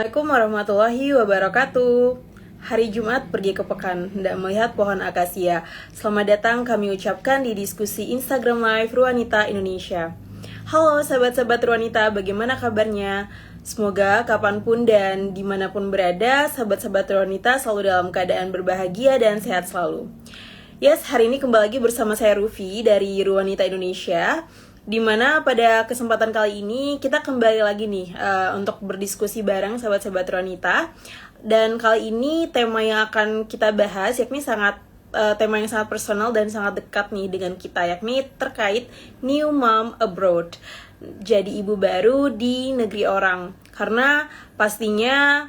Assalamualaikum warahmatullahi wabarakatuh. Hari Jumat pergi ke pekan, hendak melihat pohon akasia. Selamat datang kami ucapkan di diskusi Instagram Live Ruanita Indonesia. Halo sahabat-sahabat Ruanita, bagaimana kabarnya? Semoga kapanpun dan dimanapun berada, sahabat-sahabat Ruanita selalu dalam keadaan berbahagia dan sehat selalu. Yes, hari ini kembali lagi bersama saya Rufi dari Ruanita Indonesia, dimana pada kesempatan kali ini kita kembali lagi nih untuk berdiskusi bareng sahabat-sahabat Ruanita. Dan kali ini tema yang akan kita bahas yakni tema yang sangat personal dan sangat dekat nih dengan kita, yakni terkait new mom abroad, jadi ibu baru di negeri orang. Karena pastinya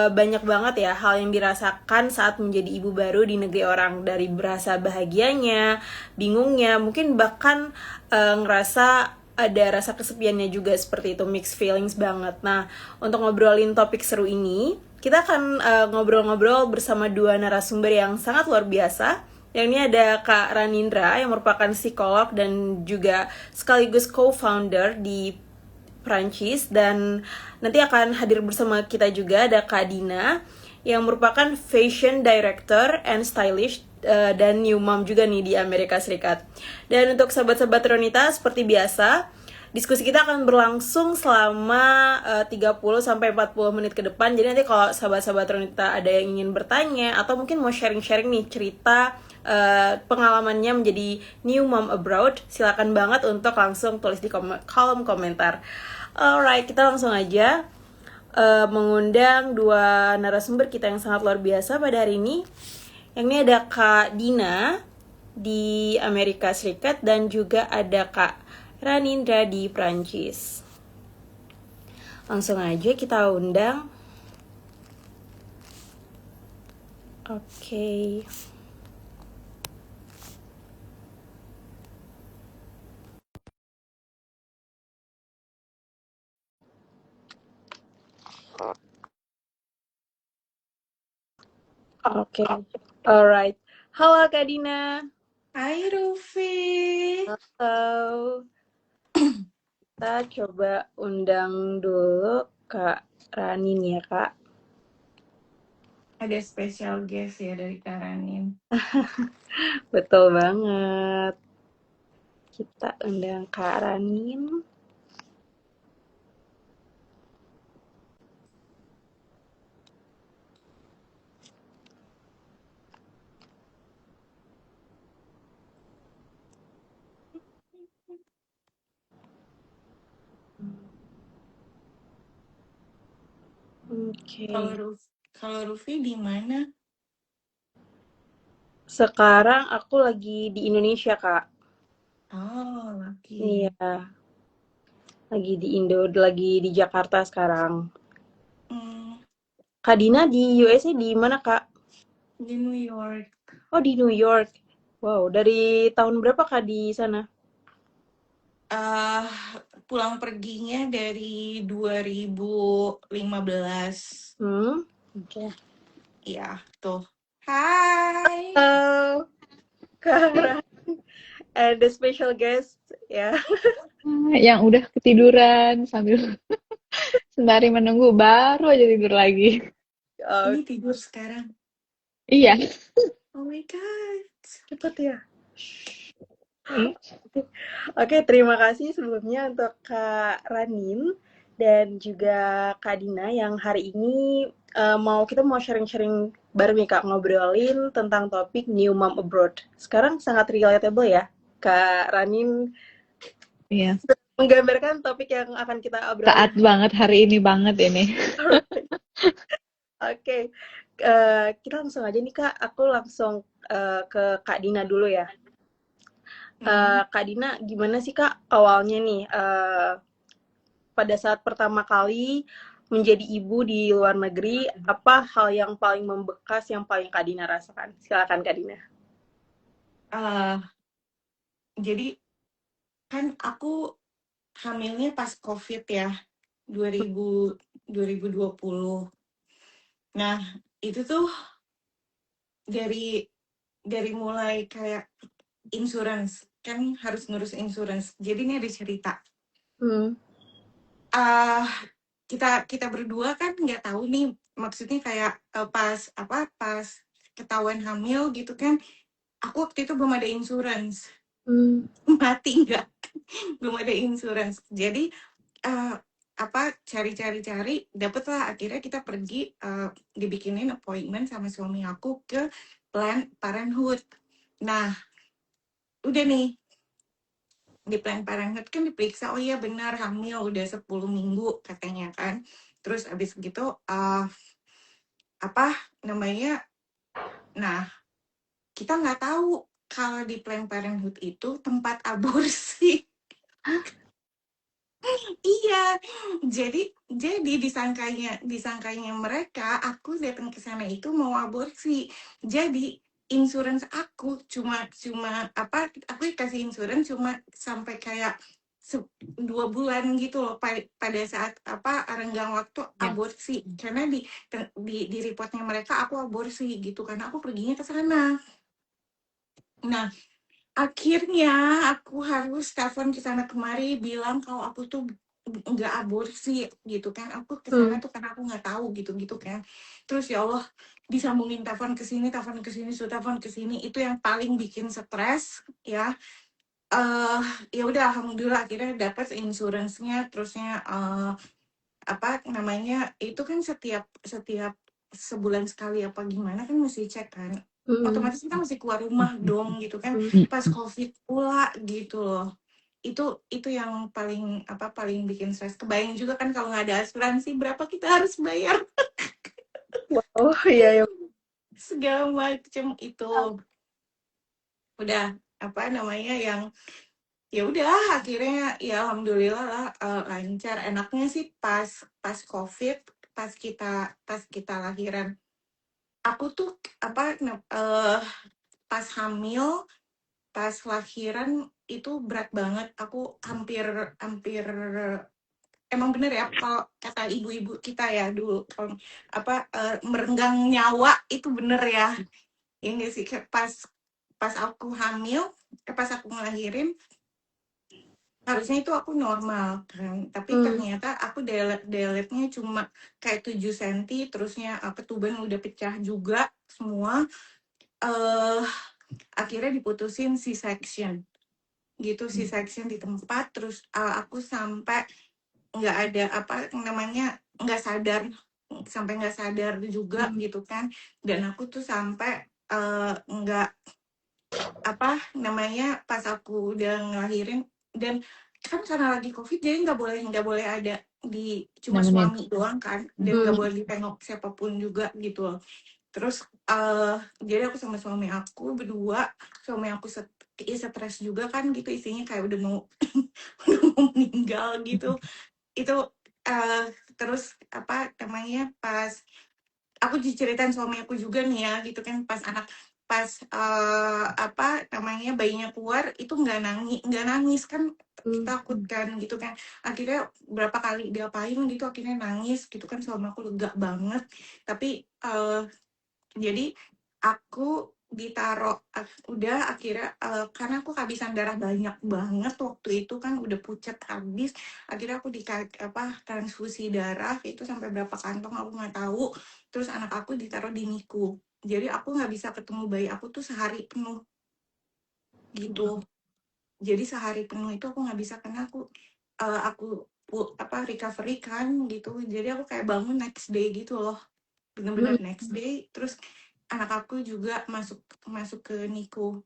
banyak banget ya hal yang dirasakan saat menjadi ibu baru di negeri orang, dari berasa bahagianya, bingungnya, mungkin bahkan ngerasa ada rasa kesepiannya juga, seperti itu, mixed feelings banget. Nah, untuk ngobrolin topik seru ini, kita akan ngobrol-ngobrol bersama dua narasumber yang sangat luar biasa. Yang ini ada Kak Ranindra yang merupakan psikolog dan juga sekaligus co-founder di Prancis, dan nanti akan hadir bersama kita juga ada Kak Dina yang merupakan fashion director and stylish dan new mom juga nih di Amerika Serikat. Dan untuk sahabat-sahabat Ronita, seperti biasa, diskusi kita akan berlangsung selama 30 sampai 40 menit ke depan. Jadi nanti kalau sahabat-sahabat Ronita ada yang ingin bertanya atau mungkin mau sharing-sharing nih cerita pengalamannya menjadi new mom abroad, silakan banget untuk langsung tulis di kolom komentar. Alright, kita langsung aja mengundang dua narasumber kita yang sangat luar biasa pada hari ini. Yang ini ada Kak Dina di Amerika Serikat dan juga ada Kak Ranindra di Prancis. Langsung aja kita undang. Oke. Oke, alright. Halo Kak Dina. Hai Rufi. Halo. Kita coba undang dulu Kak Ranin ya Kak. Ada special guest ya dari Karanin. Betul banget. Kita undang Kak Ranin. Oke. Kalau Rufi di mana? Sekarang aku lagi di Indonesia Kak. Oh, lagi. Iya. Lagi di lagi di Jakarta sekarang. Kak Dina di USA di mana Kak? Di New York. Oh, di New York. Wow, dari tahun berapa Kak di sana? Pulang perginya dari 2015. Oke. Iya, tuh. Hai. Halo, Kak Ranin. Ada special guest ya. Yang udah ketiduran sambil sembari menunggu baru aja tidur lagi. Ini tidur sekarang. Iya. Oh my god. Cepet ya. Oke, terima kasih sebelumnya untuk Kak Ranin dan juga Kak Dina yang hari ini kita mau sharing-sharing bareng nih Kak, ngobrolin tentang topik new mom abroad. Sekarang sangat relatable ya, Kak Ranin. Iya. Menggambarkan topik yang akan kita obrolin. Saat banget hari ini banget ini. Oke, kita langsung aja nih Kak. Aku langsung ke Kak Dina dulu ya. Kak Dina, gimana sih Kak awalnya nih pada saat pertama kali menjadi ibu di luar negeri, apa hal yang paling membekas yang paling Kak Dina rasakan? Silakan Kak Dina. Jadi kan aku hamilnya pas COVID ya, 2020. Nah, itu tuh dari mulai kayak insurance, kan harus ngurus insurance. Jadi ini ada cerita. kita berdua kan nggak tahu nih, maksudnya kayak pas ketahuan hamil gitu kan, aku waktu itu belum ada insurance. Mati nggak, belum ada insurance. Jadi eh, cari-cari dapetlah, akhirnya kita pergi, dibikinin appointment sama suami aku ke Planned Parenthood. Nah, udah nih di Planned Parenthood kan diperiksa, oh iya benar hamil udah 10 minggu katanya kan. Terus abis gitu apa namanya, nah kita nggak tahu kalau di Planned Parenthood itu tempat aborsi. Iya, jadi disangkanya mereka aku datang ke sana itu mau aborsi. Jadi insurance aku cuma cuma aku dikasih insurance cuma sampai kayak 2 bulan gitu loh, pada saat renggang waktu Ya. aborsi, karena di reportnya mereka aku aborsi gitu karena aku perginya ke sana. Nah, akhirnya aku harus telepon ke sana kemari bilang kalau aku tuh nggak aborsi gitu kan. Aku ke sana tuh karena aku nggak tahu gitu-gitu kan. Terus ya Allah, disambungin telepon ke sini, telepon ke sini, itu yang paling bikin stres ya. Ya udah alhamdulillah akhirnya dapat insurance-nya, terusnya apa namanya, itu kan setiap setiap sebulan sekali apa gimana kan mesti cek kan. Otomatis kita mesti keluar rumah dong gitu kan, pas COVID pula gitu loh. Itu yang paling bikin stres. Kebayang juga kan kalau nggak ada asuransi berapa kita harus bayar Oh iya ya. segala macem itu. Udah apa namanya yang ya udah akhirnya ya alhamdulillah lah, lancar. Enaknya sih pas pas COVID, pas kita lahiran. Aku tuh pas hamil, pas lahiran itu berat banget. Aku hampir hampir emang bener ya kalau kata ibu-ibu kita ya dulu, kalau merenggang nyawa itu bener ya. Ini sih kayak pas aku hamil, pas aku ngelahirin harusnya itu aku normal kan, tapi ternyata aku deletnya cuma kayak 7 cm, terusnya ketuban udah pecah juga semua. Akhirnya diputusin C-section gitu, C-section di tempat. Terus aku sampai nggak ada nggak sadar, sampai nggak sadar juga gitu kan. Dan aku tuh sampai nggak pas aku udah ngelahirin, dan kan karena lagi COVID jadi nggak boleh ada cuma Nemenin. suami doang kan, dan nggak boleh ditengok siapapun juga gitu loh. Terus jadi aku sama suami aku berdua, suami aku stres juga kan gitu, isinya kayak udah mau udah mau meninggal gitu. Itu terus pas aku diceritain suami aku juga nih ya gitu kan, pas bayinya keluar itu nggak nangis kan, takut kan gitu kan. Akhirnya berapa kali diapain gitu akhirnya nangis gitu kan, suami aku lega banget. Tapi jadi aku udah akhirnya karena aku kehabisan darah banyak banget waktu itu kan, udah pucat habis. Akhirnya aku transfusi darah itu sampai berapa kantong aku nggak tahu. Terus anak aku ditaruh di NICU, jadi aku nggak bisa ketemu bayi aku tuh sehari penuh gitu. Jadi sehari penuh itu aku nggak bisa karena aku recovery kan gitu. Jadi aku kayak bangun next day gitu loh, bener-bener next day. Terus anak aku juga masuk ke NICU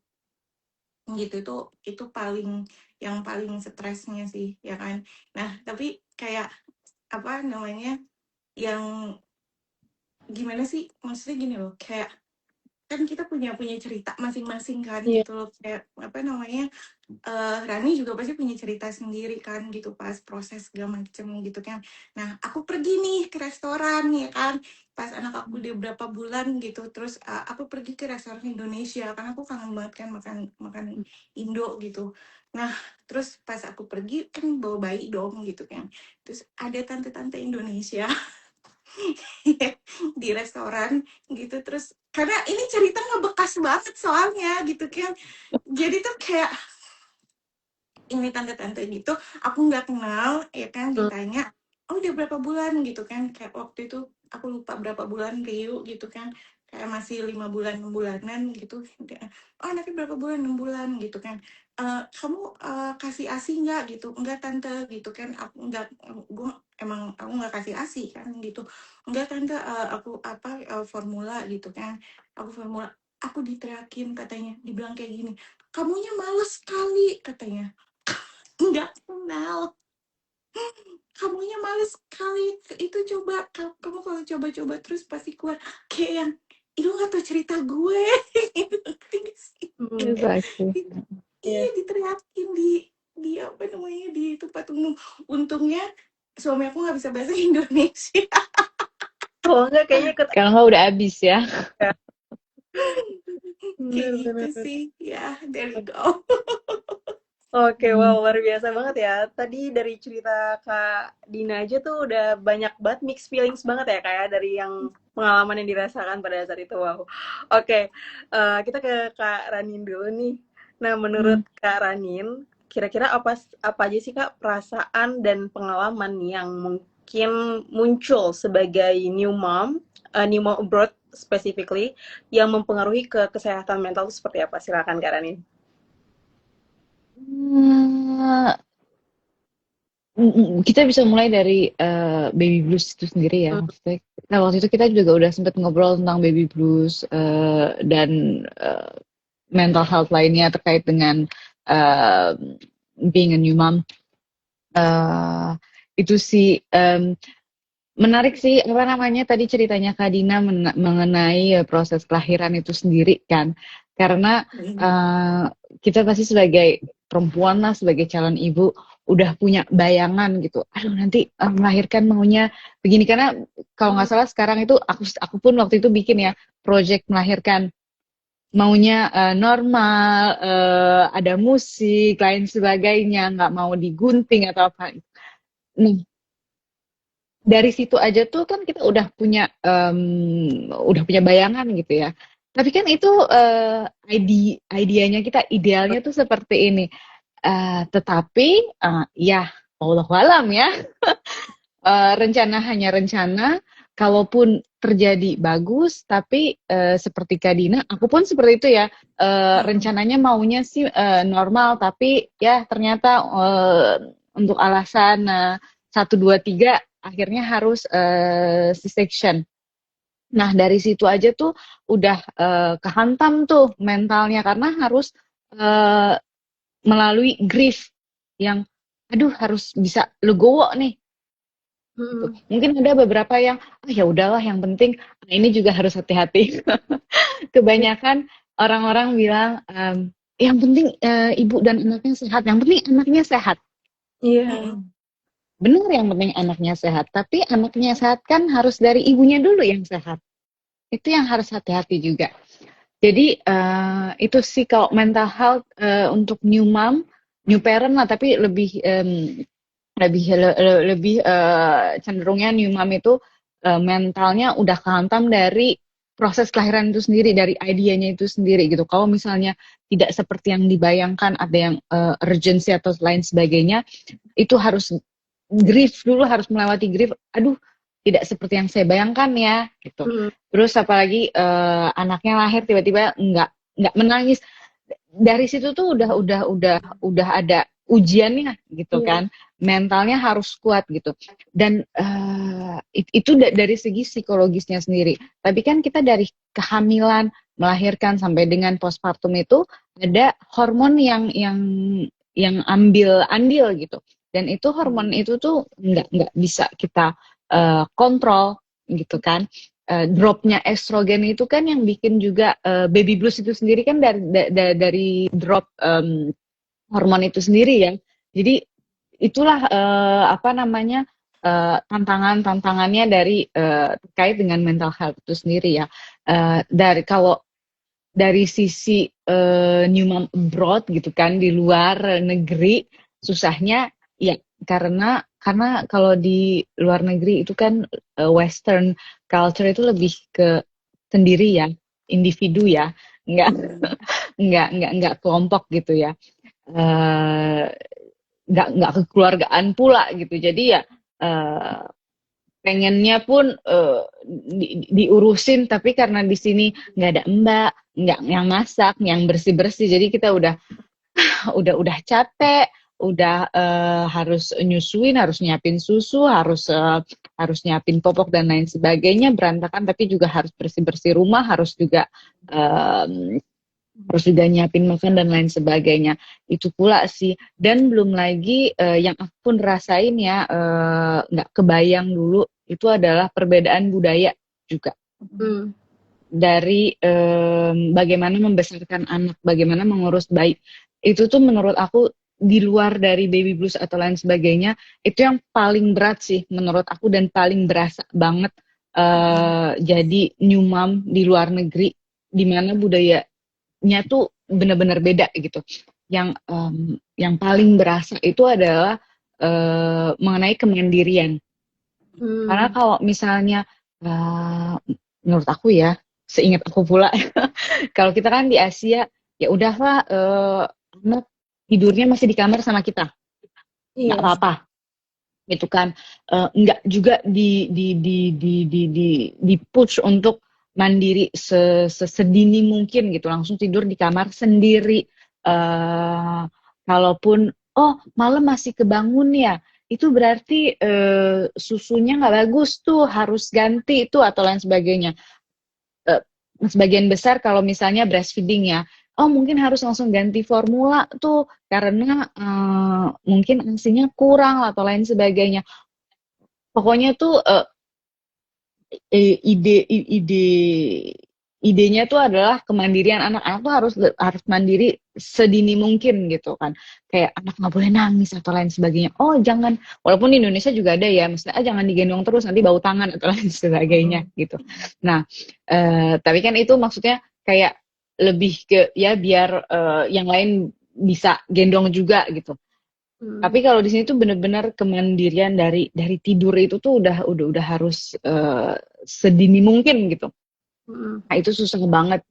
gitu. Itu yang paling stresnya sih ya kan. Nah tapi kayak yang gimana sih, maksudnya gini loh, kayak kan kita punya cerita masing-masing kan Iya. gitu loh, kayak Rani juga pasti punya cerita sendiri kan gitu pas proses segala macem gitu kan. Nah aku pergi nih ke restoran ya kan, pas anak aku udah berapa bulan gitu. Terus aku pergi ke restoran Indonesia karena aku kangen banget kan makan Indo gitu. Nah terus pas aku pergi kan bawa bayi dong gitu kan, terus ada tante-tante Indonesia di restoran gitu. Terus karena ini cerita ngebekas banget soalnya gitu kan, jadi tuh kayak ini tante-tante gitu aku nggak kenal ya kan, ditanya oh udah berapa bulan gitu kan, kayak waktu itu aku lupa berapa bulan Rio gitu kan, kayak masih 5 bulan 6 bulanan gitu. Oh anaknya berapa bulan 6 bulan gitu kan. Kamu kasih asi nggak gitu, enggak tante gitu kan, aku enggak, gue emang aku nggak kasih asi kan gitu, enggak tante, aku apa, formula gitu kan, aku formula, aku diteriakin katanya, dibilang kayak gini, kamunya males sekali katanya, nggak kenal, kamunya males sekali itu, coba kamu kalau coba-coba terus pasti keluar kayak yang itu nggak tahu cerita gue. Ngerti nggak sih? Hmm, Exactly. Di- iya iya. diteriakin di apa namanya di tempat umum. Untungnya suami aku nggak bisa bahasa Indonesia. Kalau enggak kayaknya ikut Kalau nggak udah habis ya. aja. Kayak gitu Bener-bener. sih ya, there you go. Oke, Hmm. wow, luar biasa banget ya. Tadi dari cerita Kak Dina aja tuh udah banyak banget mixed feelings banget ya, kayak dari yang pengalaman yang dirasakan pada saat itu. Wow. Oke, kita ke Kak Ranin dulu nih. Nah, menurut Hmm. Kak Ranin, kira-kira apa aja sih Kak perasaan dan pengalaman yang mungkin muncul sebagai new mom abroad specifically, yang mempengaruhi ke kesehatan mental itu seperti apa? Silakan Kak Ranin. Hmm, kita bisa mulai dari baby blues itu sendiri ya. Maksudnya, nah waktu itu kita juga udah sempat ngobrol tentang baby blues dan mental health lainnya terkait dengan uh, being a new mom. Uh, itu sih menarik sih apa namanya tadi ceritanya Kak Dina mengenai proses kelahiran itu sendiri kan. Karena uh, kita pasti sebagai perempuan lah, sebagai calon ibu udah punya bayangan gitu. Aduh nanti melahirkan maunya begini, karena kalau nggak salah sekarang itu aku pun waktu itu bikin ya project melahirkan, maunya normal, ada musik lain sebagainya, nggak mau digunting atau apa. Nah, dari situ aja tuh kan kita udah punya bayangan gitu ya. Tapi kan itu idenya kita, idealnya tuh seperti ini. Tetapi ya wallahu alam ya. Rencana hanya rencana, kalaupun terjadi bagus, tapi seperti Kak Dina, aku pun seperti itu ya. Rencananya maunya sih normal, tapi ya ternyata untuk alasan 1, 2, 3 akhirnya harus C-section. Nah dari situ aja tuh udah kehantam tuh mentalnya, karena harus eh, melalui grief yang aduh harus bisa legowo nih gitu. Hmm. Mungkin ada beberapa yang ya udahlah yang penting, nah ini juga harus hati-hati. Kebanyakan orang-orang bilang yang penting ibu dan anaknya sehat, yang penting anaknya sehat. Iya. Benar, yang penting anaknya sehat, tapi anaknya sehat kan harus dari ibunya dulu yang sehat. Itu yang harus hati-hati juga. Jadi itu sih kalau mental health untuk new mom, new parent lah, tapi lebih cenderungnya new mom itu mentalnya udah kehantam dari proses kelahiran itu sendiri, dari idenya itu sendiri gitu. Kalau misalnya tidak seperti yang dibayangkan, ada yang urgency atau lain sebagainya, itu harus grief dulu, harus melewati grief. Aduh, tidak seperti yang saya bayangkan ya, gitu. Hmm. Terus apalagi anaknya lahir tiba-tiba nggak menangis. Dari situ tuh udah ada ujiannya gitu Iya. kan. Mentalnya harus kuat gitu. Dan itu dari segi psikologisnya sendiri. Tapi kan kita dari kehamilan, melahirkan sampai dengan postpartum itu ada hormon yang ambil andil gitu. Dan itu hormon itu tuh nggak bisa kita kontrol gitu kan. Dropnya estrogen itu kan yang bikin juga baby blues itu sendiri kan dari drop hormon itu sendiri ya. Jadi itulah apa namanya tantangannya dari terkait dengan mental health itu sendiri ya. Dari kalau dari sisi new mom abroad gitu kan, di luar negeri, susahnya ya karena kalau di luar negeri itu kan western culture itu lebih ke sendiri ya, individu ya, nggak nggak kelompok gitu ya. Eh, nggak kekeluargaan pula gitu, jadi ya eh, pengennya pun diurusin, tapi karena di sini nggak ada mbak, nggak yang masak, yang bersih-bersih, jadi kita udah capek, udah harus nyusuin, harus nyiapin susu, harus nyiapin popok dan lain sebagainya, berantakan, tapi juga harus bersih-bersih rumah, harus juga nyiapin makan dan lain sebagainya. Itu pula sih. Dan belum lagi yang aku pun rasain ya, nggak kebayang dulu, itu adalah perbedaan budaya juga. Hmm. Dari bagaimana membesarkan anak, bagaimana mengurus bayi. Itu tuh menurut aku di luar dari baby blues atau lain sebagainya, itu yang paling berat sih menurut aku dan paling berasa banget jadi new mom di luar negeri, di mana budayanya tuh benar-benar beda gitu. Yang paling berasa itu adalah mengenai kemandirian. Karena kalau misalnya menurut aku ya, seingat aku pula, kalau kita kan di Asia, ya udahlah anak tidurnya masih di kamar sama kita, nggak Iya. apa-apa, gitu kan. Nggak juga di push untuk mandiri sedini mungkin gitu, langsung tidur di kamar sendiri. Kalaupun malam masih kebangun ya, itu berarti susunya nggak bagus tuh, harus ganti itu atau lain sebagainya. Sebagian besar kalau misalnya breastfeeding ya, mungkin harus langsung ganti formula tuh karena mungkin ASI-nya kurang atau lain sebagainya. Pokoknya tuh idenya tuh adalah kemandirian anak-anak tuh harus mandiri sedini mungkin gitu kan. Kayak anak nggak boleh nangis atau lain sebagainya. Oh jangan, walaupun di Indonesia juga ada ya, misalnya jangan digendong terus nanti bau tangan atau lain sebagainya gitu. Nah, tapi kan itu maksudnya kayak lebih ke ya biar yang lain bisa gendong juga gitu. Tapi kalau di sini tuh bener-bener kemandirian dari tidur itu tuh udah harus sedini mungkin gitu. Nah, itu susah banget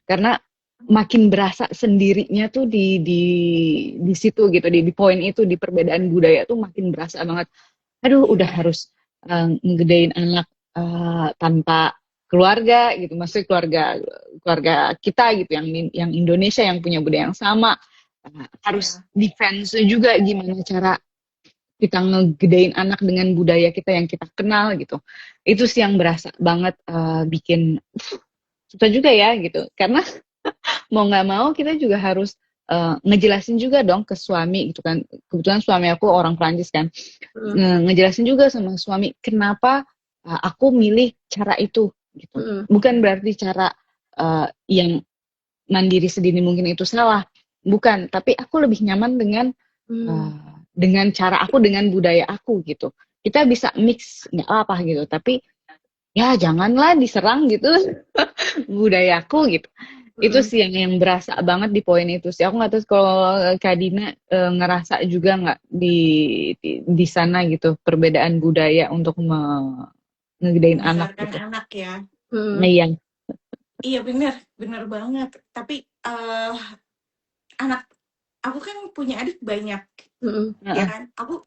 karena makin berasa sendirinya tuh di situ gitu, di poin itu, di perbedaan budaya tuh makin berasa banget. Aduh, udah harus ngegedein anak tanpa keluarga gitu, maksudnya keluarga kita gitu, yang Indonesia yang punya budaya yang sama. Harus defense juga gimana cara kita ngegedein anak dengan budaya kita yang kita kenal gitu. Itu sih yang berasa banget bikin susah juga ya gitu. Karena mau nggak mau kita juga harus ngejelasin juga dong ke suami gitu kan. Kebetulan suami aku orang Prancis kan. Ngejelasin juga sama suami kenapa aku milih cara itu gitu. Bukan berarti cara yang mandiri sedini mungkin itu salah. Bukan, tapi aku lebih nyaman dengan cara aku, dengan budaya aku gitu. Kita bisa mix, nggak apa gitu. Tapi ya janganlah diserang gitu budayaku gitu. Itu sih yang berasa banget di poin itu sih. Aku nggak tahu kalau Kak Dina ngerasa juga nggak di sana gitu perbedaan budaya untuk ngegedein anak membesarkan gitu. anak ya. Iya. Iya bener banget. Tapi anak aku kan punya adik banyak, ya kan? Aku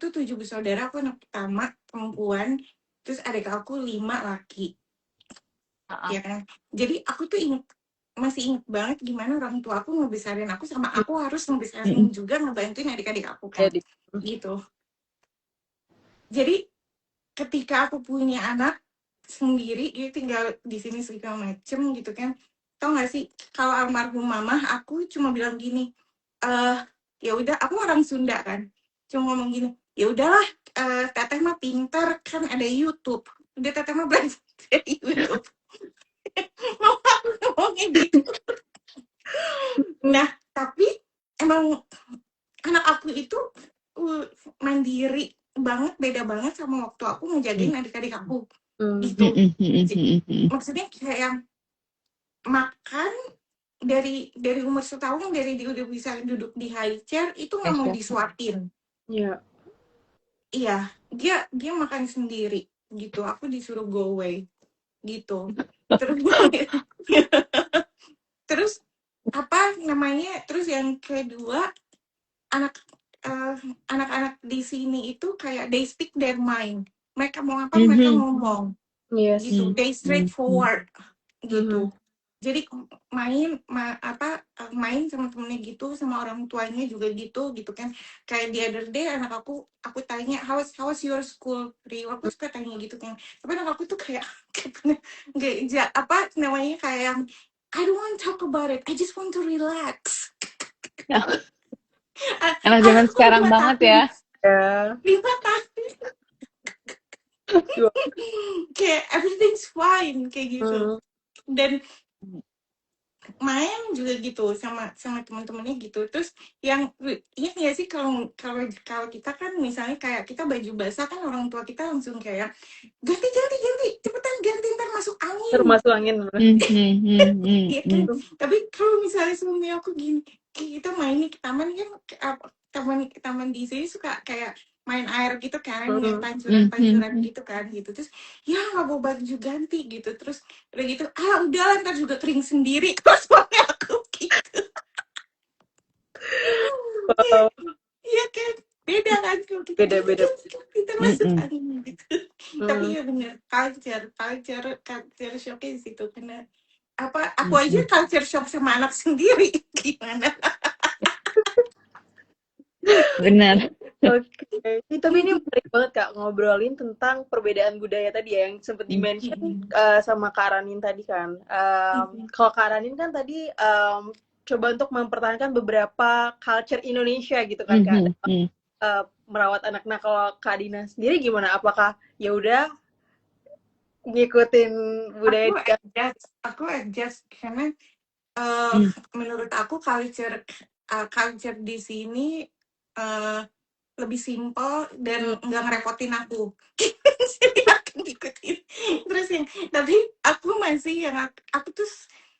tuh 7 bersaudara, aku anak pertama perempuan, terus adik aku 5 laki, ya kan? Jadi aku tuh masih inget banget gimana orang tua aku ngebesarin aku, sama aku harus ngebesarin juga, ngebantuin adik-adik aku kan, gitu. Jadi ketika aku punya anak sendiri, dia tinggal di sini segala macem gitu kan, tau gak sih, kalau almarhum mama aku cuma bilang gini, ya udah, aku orang Sunda kan, cuma ngomong gini, ya udahlah, teteh mah pintar kan, ada YouTube, udah teteh mah belajar dari YouTube. Mau aku ngomongin gitu. Nah tapi emang anak aku itu mandiri banget, beda banget sama waktu aku ngejagain adik-adik aku gitu. Maksudnya kayak yang makan dari umur setahun, dari dia udah bisa duduk di high chair itu nggak mau disuapin. Iya, dia makan sendiri gitu, aku disuruh go away gitu. Terus apa namanya, terus yang kedua, anak anak-anak di sini itu kayak they speak their mind. Mereka mau apa mereka ngomong Yes. gitu. They straightforward gitu. Mhm. Jadi main sama temennya gitu, sama orang tuanya juga gitu kan. Kayak the other day anak aku tanya how's your school, Rio? Aku suka tanya gitu kan. Tapi anak aku tuh kayak nggak apa namanya kayak yang I don't want to talk about it. I just want to relax. Anak zaman Aku sekarang 5 banget tahun. ya. Ya. 5 tahun. Dua. Kayak everything's fine kayak gitu. Hmm. Dan main juga gitu sama teman-temannya gitu. Terus yang iya nggak sih kalau kalau kita kan misalnya kayak kita baju basah kan orang tua kita langsung kayak ganti cepetan ganti ntar masuk angin. Termasuk angin. Iya kan. Tapi kalau misalnya suami aku gini, kita main nih ke taman kan, taman di sini suka kayak main air gitu kan, yang pancuran gitu kan gitu. Terus ya nggak bawa baju ganti gitu. Terus udah gitu, udah ntar juga kering sendiri. Terus suami aku gitu. Wow. Iya kan, beda kan kalau kita Beda-beda. kita masuk angin gitu. Tapi ya bener, culture shock di situ karena aku aja culture shock sama anak sendiri gimana. Benar. Oke. Tapi ini menarik banget Kak ngobrolin tentang perbedaan budaya tadi ya yang sempat di-mention sama Kak Ranin tadi kan. Kalau Kak Ranin kan tadi coba untuk mempertahankan beberapa culture Indonesia gitu kan Kak. Merawat anak. Nah kalau Kak Dina sendiri gimana? Apakah ya udah ngikutin budaya aku adjust karena menurut aku culture di sini lebih simple dan nggak ngerepotin aku. Jadi aku ngikutin. Terus tapi aku masih yang aku tuh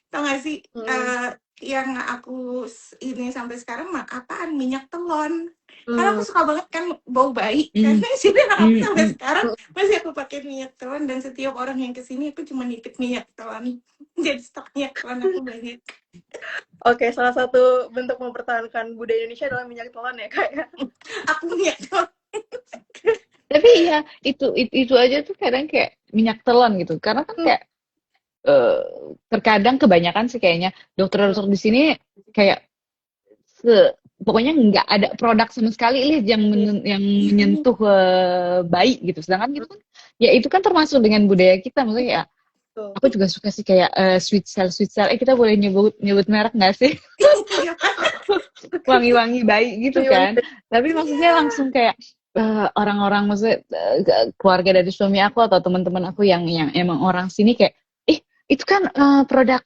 tau gak sih yang aku ini sampai sekarang apaan minyak telon. Karena aku suka banget kan bau bayi. Karena sini aku sampai sekarang masih aku pakai minyak telon dan setiap orang yang kesini aku cuma nitip minyak telon. Jadi stok minyak telon aku banyak. Oke, salah satu bentuk mempertahankan budaya Indonesia adalah minyak telon ya kayak. Aku minyak telon. Tapi ya itu aja tuh kadang kayak minyak telon gitu. Karena kan kayak terkadang kebanyakan sih kayaknya dokter-dokter di sini kayak pokoknya nggak ada produk sama sekali yang menyentuh bayi gitu. Sedangkan gitu kan ya itu kan termasuk dengan budaya kita, maksudnya ya aku juga suka sih kayak sweet cell kita boleh nyebut merek nggak sih? Wangi-wangi bayi gitu kan. Tapi maksudnya langsung kayak orang-orang maksudnya keluarga dari suami aku atau teman-teman aku yang emang orang sini kayak itu kan produk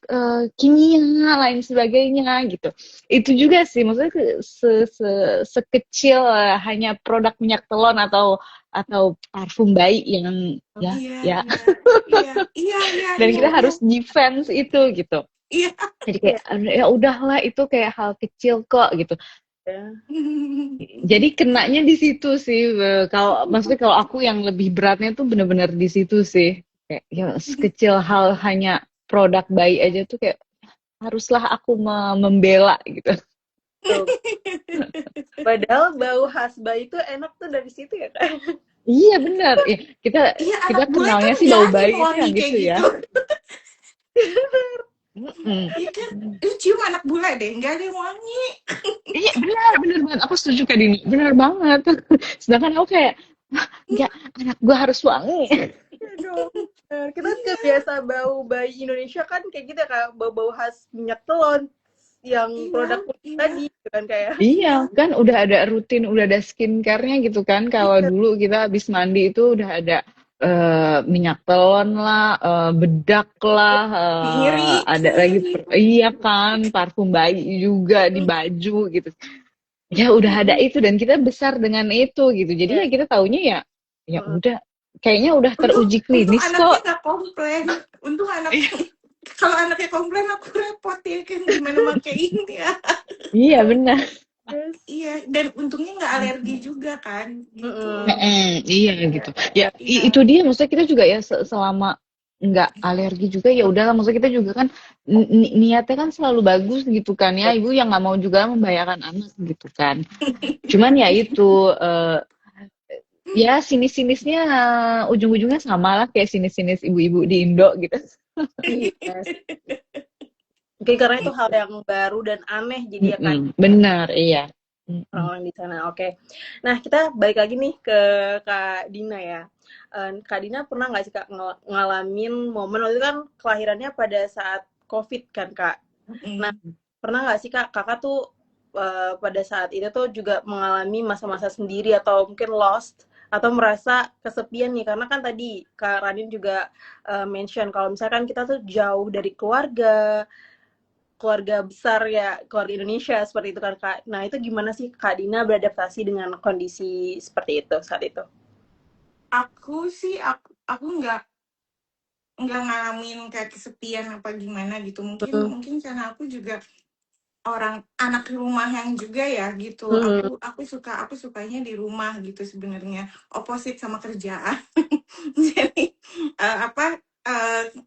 kimia lain sebagainya gitu. Itu juga sih maksudnya sekecil hanya produk minyak telon atau parfum bayi yang Iya. Dan kita harus defense itu gitu. Iya. Jadi kayak ya udahlah itu kayak hal kecil kok gitu. Jadi kenanya di situ sih. Maksudnya kalau aku yang lebih beratnya tuh benar-benar di situ sih. Kayak ya sekecil hal hanya produk bayi aja tuh kayak haruslah aku membela gitu. Padahal bau khas bayi itu enak tuh dari situ ya kan? Iya benar. Ya, kita kenalnya sih bau bayi itu yang gitu ya. Iya kan, lu cium anak bule deh, nggak ada yang wangi. Iya benar banget. Aku setuju Kak Dini, benar banget. Sedangkan aku kayak enggak, anak gue harus wangi. Kita kan biasa bau bayi Indonesia kan kayak gitu ya, bau-bau khas minyak telon yang produk tadi kan kayak. Iya kan udah ada rutin, udah ada skincare-nya gitu kan. Kalau dulu kita habis mandi itu udah ada minyak telon lah, bedak lah, ada lagi iya kan parfum bayi juga di baju gitu. Ya udah ada itu dan kita besar dengan itu gitu. Jadi ya kita taunya ya udah kayaknya udah teruji klinis kok. Untung anaknya nggak komplain. Untung kalau anaknya komplain aku repot ya kan gimana pakai ini ya. Iya benar. Iya, dan untungnya nggak alergi juga kan gitu. Iya gitu. Ya itu dia maksudnya kita juga ya selama nggak alergi juga, ya udahlah. Maksudnya kita juga kan niatnya kan selalu bagus gitu kan ya, ibu yang nggak mau juga membahayakan anak gitu kan. Cuman ya itu ya sinis-sinisnya ujung-ujungnya sama lah kayak sinis-sinis ibu-ibu di Indo gitu. Yes. Mungkin karena itu hal yang baru dan aneh jadi ya kan Benar, iya. orang-orang di sana. Oke. Nah, kita balik lagi nih ke Kak Dina ya. Kak Dina pernah nggak sih Kak ngalamin momen waktu itu kan kelahirannya pada saat COVID kan Kak. Nah, pernah nggak sih Kak Kakak tuh pada saat itu tuh juga mengalami masa-masa sendiri atau mungkin lost atau merasa kesepian nih karena kan tadi Kak Radin juga mention kalau misalkan kita tuh jauh dari keluarga besar ya, keluarga Indonesia seperti itu kan Kak. Nah itu gimana sih Kak Dina beradaptasi dengan kondisi seperti itu saat itu? Aku sih aku nggak ngalamin kayak kesepian apa gimana gitu. Mungkin karena aku juga orang anak rumahan juga ya gitu. Aku sukanya di rumah gitu sebenarnya. Opposite sama kerjaan. Jadi apa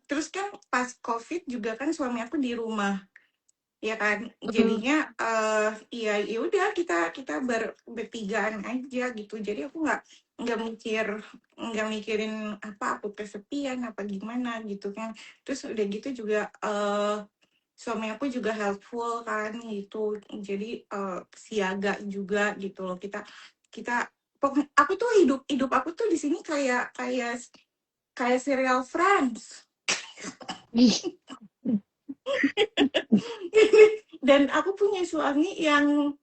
terus kan pas COVID juga kan suami aku di rumah. Ya kan, jadinya ya udah kita bertigaan aja gitu. Jadi aku nggak mikirin apa aku kesepian apa gimana gitu kan. Terus udah gitu juga suami aku juga helpful kan gitu. Jadi siaga juga gitu loh. Kita aku tuh hidup aku tuh di sini kayak serial Friends. Dan aku punya suami yang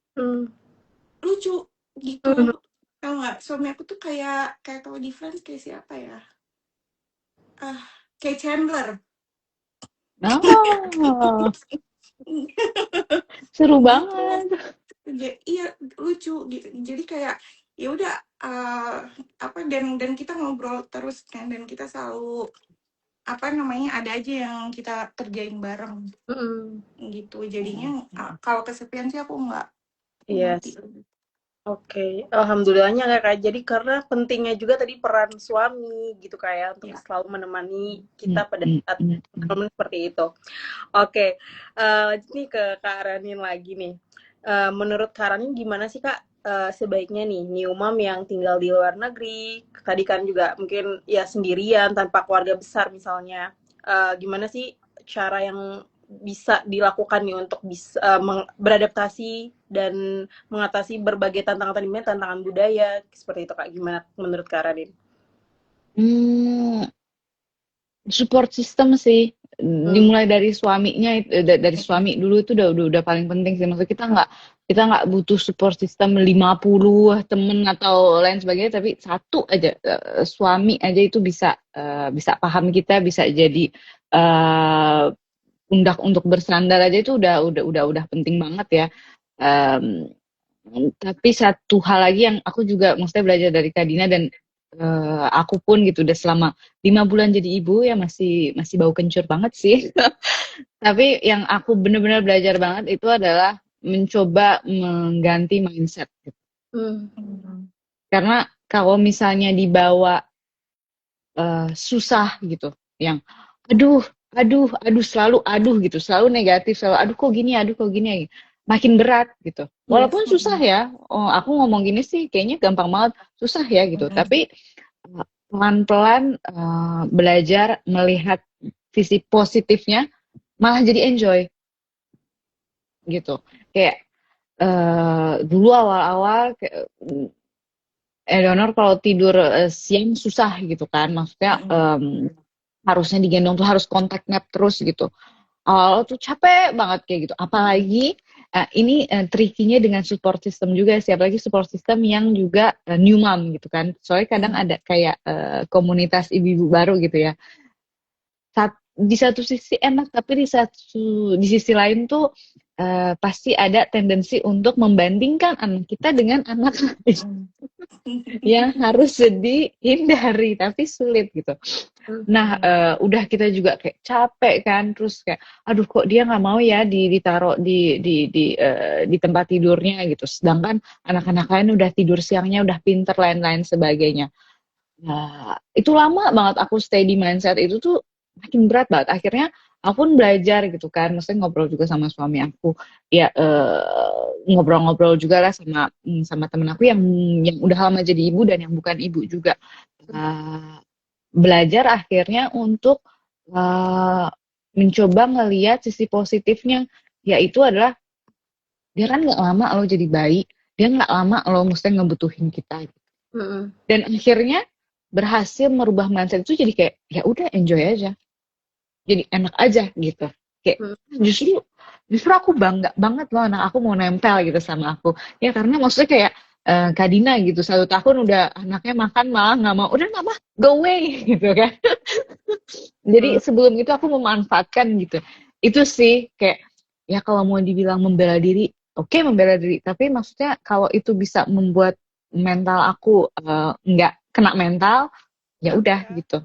lucu gitu. Tau nggak, suami aku tuh kayak kalau di Friends kayak siapa ya, kayak Chandler. Oh, seru Gitu. Iya lucu gitu. Jadi kayak ya udah apa dan kita ngobrol terus kan, dan kita selalu apa namanya ada aja yang kita kerjain bareng gitu. Jadinya kalau kesepian sih aku nggak ngerti. Yes. Oke, alhamdulillahnya nggak Kak. Jadi karena pentingnya juga tadi peran suami gitu kayak untuk Ya. selalu menemani kita pada saat momen seperti itu. Oke, lanjut nih ke Kak Ranin lagi nih. Menurut Kak Ranin gimana sih Kak sebaiknya nih new mom yang tinggal di luar negeri, tadi kan juga mungkin ya sendirian tanpa keluarga besar misalnya, gimana sih cara yang bisa dilakukan nih untuk bisa beradaptasi dan mengatasi berbagai tantangan tadi, tantangan budaya seperti itu Kak, gimana menurut Kak Ranin? Support system sih, dimulai dari suaminya, dari suami dulu itu udah paling penting sih. Maksudnya kita nggak butuh support system 50 temen atau lain sebagainya, tapi satu aja, suami aja itu bisa paham kita, bisa jadi pundak untuk bersandar aja, itu udah penting banget ya. Tapi satu hal lagi yang aku juga maksudnya belajar dari Kadina dan aku pun gitu udah selama 5 bulan jadi ibu ya, masih bau kencur banget sih. Tapi yang aku benar-benar belajar banget itu adalah mencoba mengganti mindset gitu. Karena kalau misalnya dibawa susah gitu, yang aduh selalu gitu, selalu negatif, selalu aduh kok gini, makin berat gitu. Walaupun susah ya, aku ngomong gini sih kayaknya gampang banget, susah ya gitu. Tapi pelan-pelan belajar melihat sisi positifnya, malah jadi enjoy gitu. Kayak dulu awal-awal Eleanor kalau tidur siang susah gitu kan, maksudnya harusnya digendong tuh harus kontak nap terus gitu. Awal tuh capek banget kayak gitu. Apalagi ini trikinya dengan support system juga sih, apalagi support system yang juga new mom gitu kan. Soalnya kadang ada kayak komunitas ibu-ibu baru gitu ya. Di satu sisi enak, tapi di sisi lain tuh pasti ada tendensi untuk membandingkan anak kita dengan anak lain yang harus dihindari, tapi sulit gitu. Nah, udah kita juga kayak capek kan, terus kayak aduh kok dia nggak mau ya ditaruh di tempat tidurnya gitu, sedangkan anak-anak lain udah tidur siangnya udah pinter lain-lain sebagainya. Nah, itu lama banget aku stay di mindset itu tuh makin berat banget. Akhirnya aku pun belajar gitu kan, maksudnya ngobrol juga sama suami aku, ya ngobrol-ngobrol juga lah sama temen aku yang udah lama jadi ibu dan yang bukan ibu juga. Uh, Belajar akhirnya untuk mencoba ngelihat sisi positifnya, yaitu adalah dia kan nggak lama lo jadi bayi, dia nggak lama lo mesti ngebutuhin kita. Dan akhirnya berhasil merubah mindset itu jadi kayak ya udah enjoy aja, jadi enak aja gitu. Kayak justru aku bangga banget loh anak aku mau nempel gitu sama aku. Ya karena maksudnya kayak Kak Dina gitu 1 tahun udah anaknya makan malah nggak mau, udah mama go away gitu kan. Jadi sebelum itu aku memanfaatkan gitu. Itu sih kayak ya kalau mau dibilang membela diri, oke, membela diri. Tapi maksudnya kalau itu bisa membuat mental aku nggak kena mental, ya udah gitu.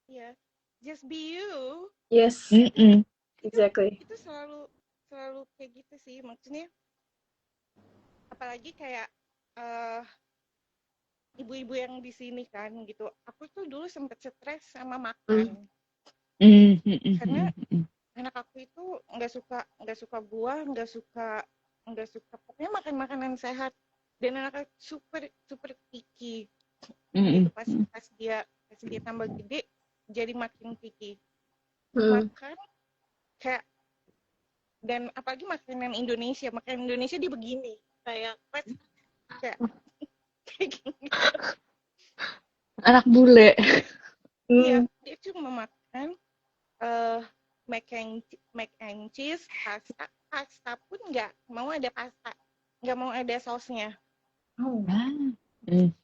Yeah, just be you. Yes, Mm-mm. exactly. Itu selalu kayak gitu sih, maksudnya apalagi kayak ibu-ibu yang di sini kan gitu. Aku tuh dulu sempet stres sama makan. Karena anak aku itu nggak suka buah, nggak suka pokoknya makan makanan sehat, dan anak aku super picky gitu. Pas dia tambah gede jadi makin picky makan kayak, dan apalagi makanan Indonesia dia begini kayak pas kayak gini. Anak bule. Iya, dia cuma makan mac and cheese, pasta pun nggak mau ada pasta, nggak mau ada sausnya.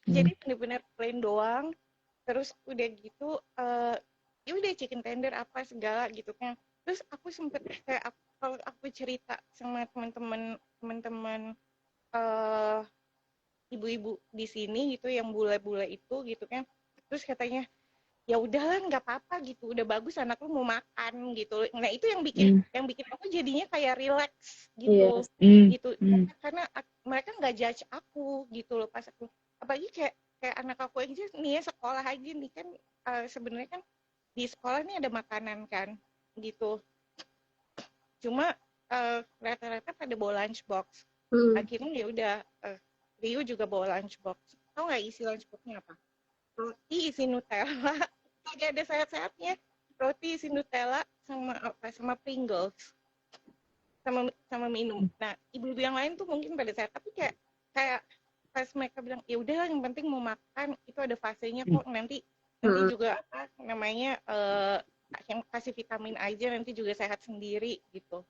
Jadi benar-benar plain doang. Terus udah gitu ya udah chicken tender apa segala gitu kan. Terus aku sempet kayak kalau aku cerita sama teman-teman ibu-ibu di sini gitu yang bule-bule itu gitu kan. Terus katanya ya udahlah nggak apa-apa gitu, udah bagus anak lu mau makan gitu. Nah itu yang bikin aku jadinya kayak relax gitu. Gitu karena mereka nggak judge aku gitu loh pas aku, apalagi kayak anak aku aja nih ya, sekolah aja nih kan sebenarnya kan di sekolah nih ada makanan kan gitu, cuma rata-rata pada bawa lunchbox. Akhirnya ya udah Rio juga bawa lunchbox. Tahu nggak isi lunchboxnya apa? Roti isi Nutella, tidak ada sehat-sehatnya. Roti isi Nutella sama Pringles, sama minum. Nah, ibu-ibu yang lain tuh mungkin pada sehat, tapi kayak pas mereka bilang ya udahlah yang penting mau makan, itu ada fasenya kok, nanti juga apa namanya yang kasih vitamin aja nanti juga sehat sendiri gitu.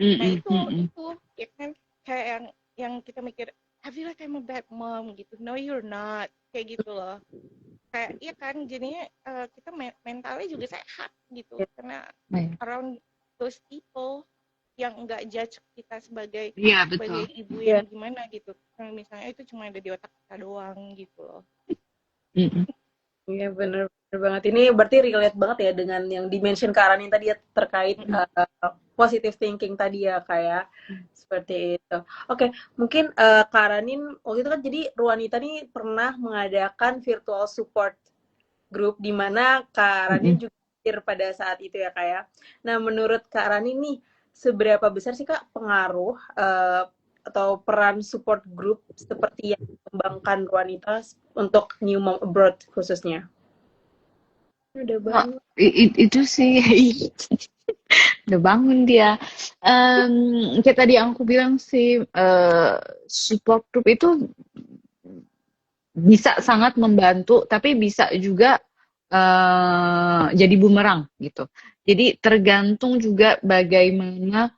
Nah itu ya kan kayak yang kita mikir I feel like I'm a bad mom gitu. No you're not, kayak gitu loh. Kayak iya kan jadinya kita mentalnya juga sehat gitu karena around those people yang nggak judge kita sebagai ibu yang gimana gitu. Misalnya itu cuma ada di otak kita doang gitu loh. Iya bener banget. Ini berarti relate banget ya dengan yang dimention Kak Aranin tadi ya, terkait positive thinking tadi ya kayak seperti itu. Oke, mungkin Kak Aranin waktu itu kan jadi Ruanita nih pernah mengadakan virtual support group di mana Kak Aranin juga hadir pada saat itu ya Kak ya. Nah menurut Kak Aranin nih seberapa besar sih Kak pengaruh atau peran support group seperti yang dikembangkan Ruanita untuk New Mom Abroad khususnya? Udah bangun. Itu sih udah bangun dia. Kayak tadi aku bilang sih support group itu bisa sangat membantu, tapi bisa juga jadi bumerang gitu. Jadi tergantung juga bagaimana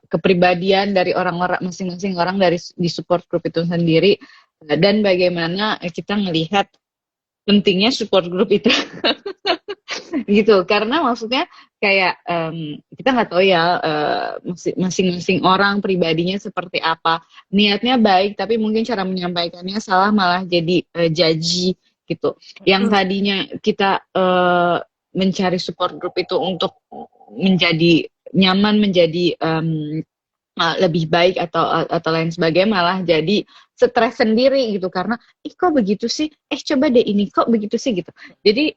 kepribadian dari orang-orang masing-masing orang di support group itu sendiri, dan bagaimana kita melihat pentingnya support group itu. Gitu, karena maksudnya kayak kita nggak tahu ya masing-masing orang pribadinya seperti apa, niatnya baik tapi mungkin cara menyampaikannya salah malah jadi judgy gitu. Yang tadinya kita mencari support group itu untuk menjadi nyaman, menjadi lebih baik atau lain sebagainya, malah jadi stres sendiri gitu karena kok begitu sih, coba deh ini kok begitu sih gitu. Jadi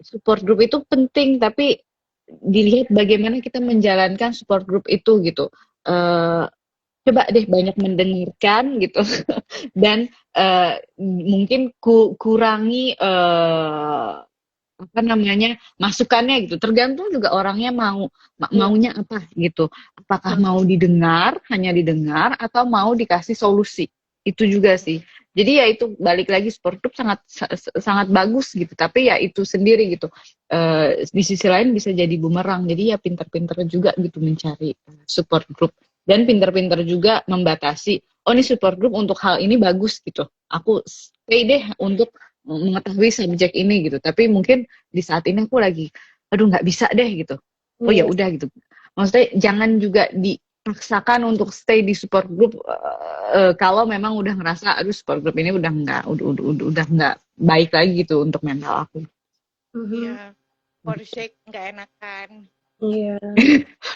support group itu penting, tapi dilihat bagaimana kita menjalankan support group itu gitu. Eh, Coba deh banyak mendengarkan gitu dan mungkin kurangi apa namanya masukannya gitu. Tergantung juga orangnya Iya. maunya apa gitu. Apakah mau didengar, hanya didengar, atau mau dikasih solusi. Itu juga sih. Jadi ya itu balik lagi support group sangat bagus gitu. Tapi ya itu sendiri gitu. Di sisi lain bisa jadi bumerang. Jadi ya pinter-pinter juga gitu mencari support group dan pinter-pinter juga membatasi. Oh ini support group untuk hal ini bagus gitu. Aku stay deh untuk mengetahui subjek ini gitu. Tapi mungkin di saat ini aku lagi aduh nggak bisa deh gitu. Oh ya Iya. udah gitu. Maksudnya jangan juga dipaksakan untuk stay di support group kalau memang udah ngerasa aduh support group ini udah nggak udah nggak baik lagi gitu untuk mental aku. Iya, for shake nggak enakan. Iya.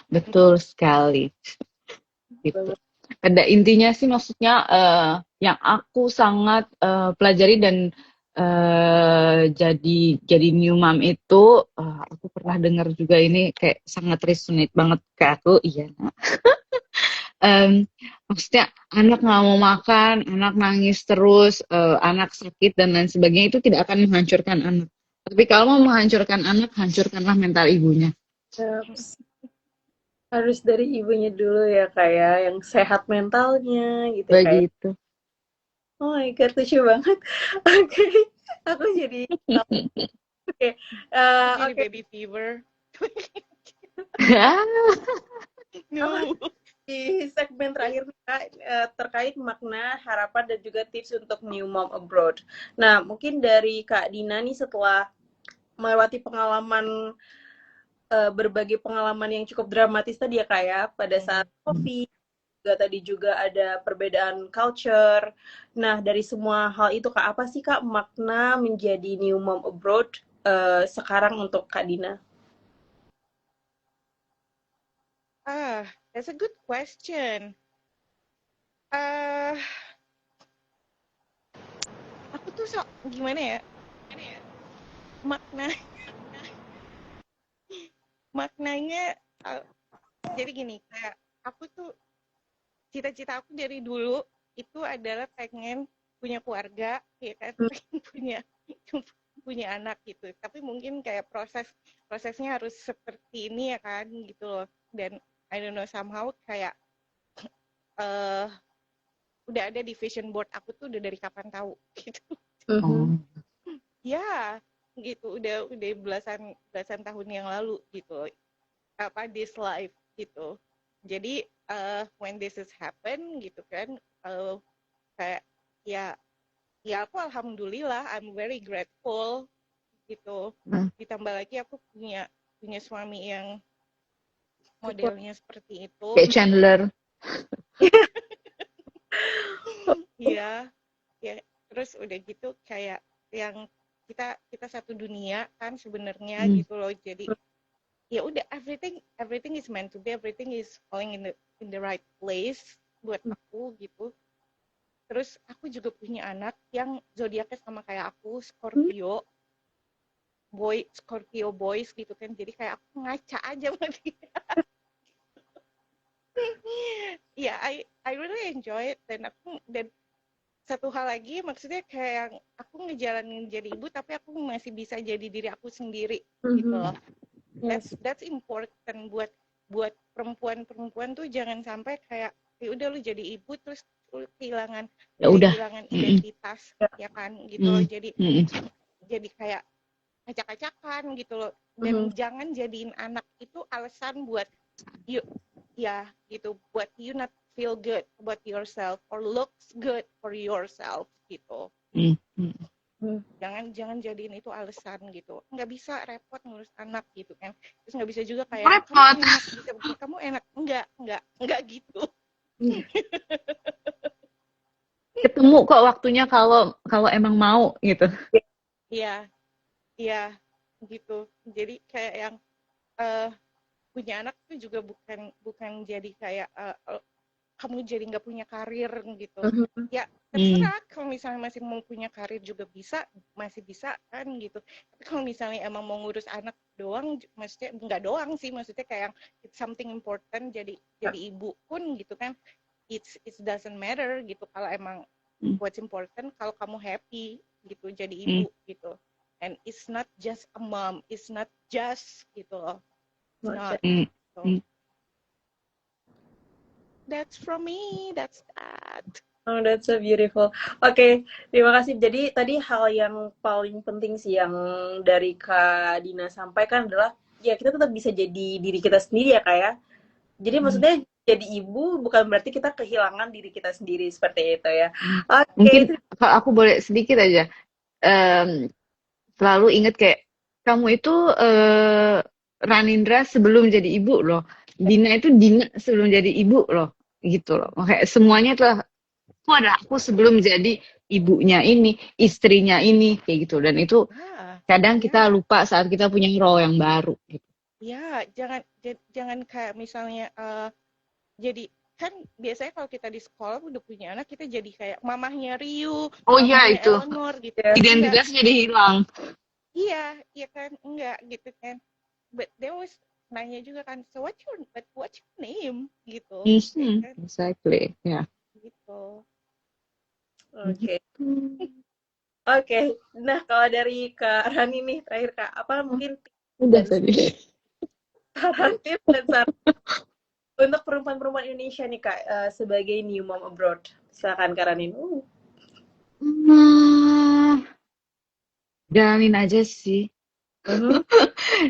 Betul sekali gitu. Pada intinya sih maksudnya yang aku sangat pelajari dan jadi new mom itu aku pernah dengar juga ini kayak sangat resonate banget ke aku. Iya, Nak. Maksudnya anak nggak mau makan, anak nangis terus, anak sakit dan lain sebagainya itu tidak akan menghancurkan anak. Tapi kalau mau menghancurkan anak, hancurkanlah mental ibunya. Yaps. Harus dari ibunya dulu ya kayak yang sehat mentalnya gitu kayak. Begitu. Oh my god, lucu banget. Oke, aku jadi oke. Jadi Oke, baby fever. aku No. di segmen terakhir nih, Kak, terkait makna, harapan dan juga tips untuk new mom abroad. Nah, mungkin dari Kak Dina nih setelah melewati pengalaman berbagai pengalaman yang cukup dramatis tadi ya Kak ya pada saat COVID juga tadi juga ada perbedaan culture. Nah, dari semua hal itu Kak, apa sih Kak makna menjadi new mom abroad sekarang untuk Kak Dina? That's a good question. Uh, aku tuh gimana ya? Makna maknanya jadi gini, kayak aku tuh cita-cita aku dari dulu itu adalah pengen punya keluarga, ya kan, pengen punya anak gitu. Tapi mungkin kayak prosesnya harus seperti ini ya kan gitu loh. Dan I don't know somehow kayak uh, udah ada di vision board aku tuh udah dari kapan tahu gitu. Oh. Ya, gitu udah belasan tahun yang lalu gitu. Apa this life gitu. Jadi when this is happen gitu kan kayak ya aku alhamdulillah I'm very grateful gitu. Ditambah lagi aku punya suami yang modelnya seperti itu. Kayak Chandler. Iya, ya terus udah gitu kayak yang kita satu dunia kan sebenarnya gitu loh. Jadi ya udah everything is meant to be, everything is falling in the right place buat aku gitu. Terus aku juga punya anak yang zodiaknya sama kayak aku, Scorpio boys gitu kan. Jadi kayak aku ngaca aja sama dia. Ya, I really enjoy it dan satu hal lagi maksudnya kayak yang aku ngejalanin jadi ibu tapi aku masih bisa jadi diri aku sendiri gitu loh. That's important buat perempuan tuh jangan sampai kayak ya udah lu jadi ibu terus lu kehilangan identitas ya kan gitu loh. Jadi kayak acak-acakan gitu loh. Dan jangan jadiin anak itu alasan buat you ya gitu buat you not feel good about yourself or looks good for yourself gitu. Jangan jadiin itu alasan gitu. Nggak bisa repot ngurus anak gitu kan. Terus nggak bisa juga kayak kamu enak enggak gitu. Ketemu kok waktunya kalau emang mau gitu. Iya gitu. Jadi kayak yang punya anak tuh juga bukan jadi kayak kamu jadi nggak punya karir gitu. Mhm. Ya terserah, kalau misalnya masih mau punya karir juga bisa, masih bisa kan gitu. Tapi kalau misalnya emang mau ngurus anak doang, maksudnya nggak doang sih, maksudnya kayak it's something important, jadi ibu pun gitu kan, it doesn't matter gitu. Kalau emang what's important, kalau kamu happy gitu jadi ibu gitu. And it's not just a mom, it's not just gitu loh. It's not. So, that's from me, that's that. Oh, that's so beautiful. Oke, terima kasih. Jadi tadi hal yang paling penting sih yang dari Kak Dina sampaikan adalah ya kita tetap bisa jadi diri kita sendiri ya Kak ya. Jadi maksudnya jadi ibu bukan berarti kita kehilangan diri kita sendiri seperti itu ya. Oke. Mungkin kalau aku boleh sedikit aja, selalu ingat kayak kamu itu Ranindra sebelum jadi ibu loh, Dina itu Dina sebelum jadi ibu loh, gitu loh. Kayak semuanya tuh aku sebelum jadi ibunya ini, istrinya ini, kayak gitu. Dan itu kadang kita lupa saat kita punya role yang baru gitu. Ya, jangan kayak misalnya jadi kan biasanya kalau kita di sekolah udah punya anak, kita jadi kayak mamahnya Ryu, Oh iya mamahnya itu. Eleanor gitu. Identitasnya jadi hilang. Iya, iya kan, enggak gitu kan. But they always nanya juga kan, so what's your name gitu. Kan? Exactly, ya. Yeah. Gitu. Oke. Oke. Nah, kalau dari Kak Rani nih terakhir Kak, apa mungkin udah tadi saran tips dan saran untuk perempuan-perempuan Indonesia nih Kak sebagai new mom abroad? Silakan Kak Rani. Jalanin aja sih.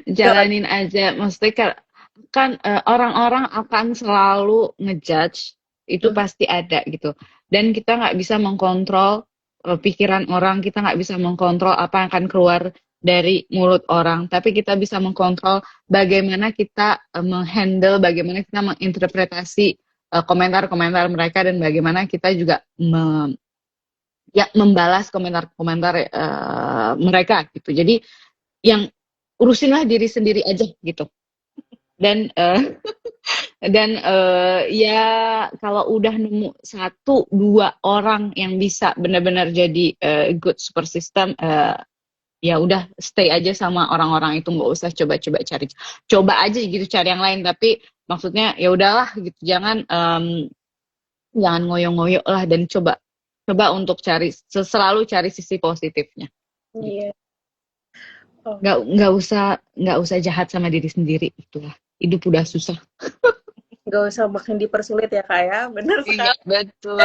Jalanin aja. Maksudnya kan orang-orang akan selalu ngejudge, itu pasti ada gitu. Dan kita nggak bisa mengkontrol pikiran orang, kita nggak bisa mengkontrol apa yang akan keluar dari mulut orang. Tapi kita bisa mengkontrol bagaimana kita menghandle, bagaimana kita menginterpretasi komentar-komentar mereka, dan bagaimana kita juga membalas komentar-komentar mereka gitu. Jadi yang urusinlah diri sendiri aja gitu. Dan ya kalau udah nemu 1-2 orang yang bisa benar-benar jadi good support system, ya udah stay aja sama orang-orang itu, nggak usah coba-coba coba aja gitu cari yang lain. Tapi maksudnya ya udahlah gitu, jangan ngoyo-ngoyo lah, dan coba untuk selalu cari sisi positifnya. Iya. Nggak usah jahat sama diri sendiri, itulah. Hidup udah susah. Nggak usah makin dipersulit ya Kak ya, benar sekali. Iya, betul.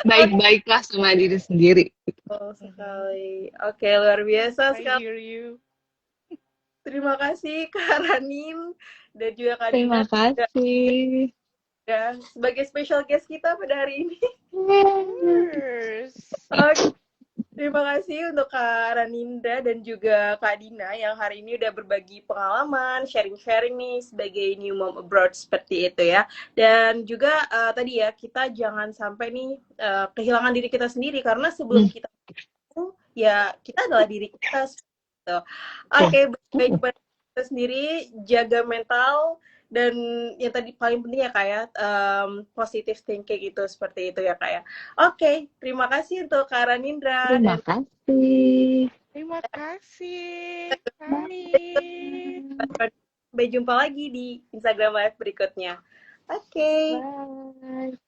Baik-baiklah sama diri sendiri. Oh sekali. Oke, luar biasa sekali. I hear you. Terima kasih Kak Ranin dan juga Kak Dina. Terima kasih. Ya, sebagai special guest kita pada hari ini. Oke. Terima kasih untuk Kak Ranindra dan juga Kak Dina yang hari ini udah berbagi pengalaman, sharing-sharing nih sebagai new mom abroad seperti itu ya. Dan juga tadi ya, kita jangan sampai nih kehilangan diri kita sendiri, karena sebelum kita ya kita adalah diri kita. Oke, baik buat kita sendiri, jaga mental. Dan yang tadi paling penting ya Kak ya, positive thinking itu seperti itu ya Kak ya. Oke, terima kasih untuk Kak Ranindra. Terima kasih. Terima kasih. Sampai jumpa lagi di Instagram Live berikutnya. Oke. Bye.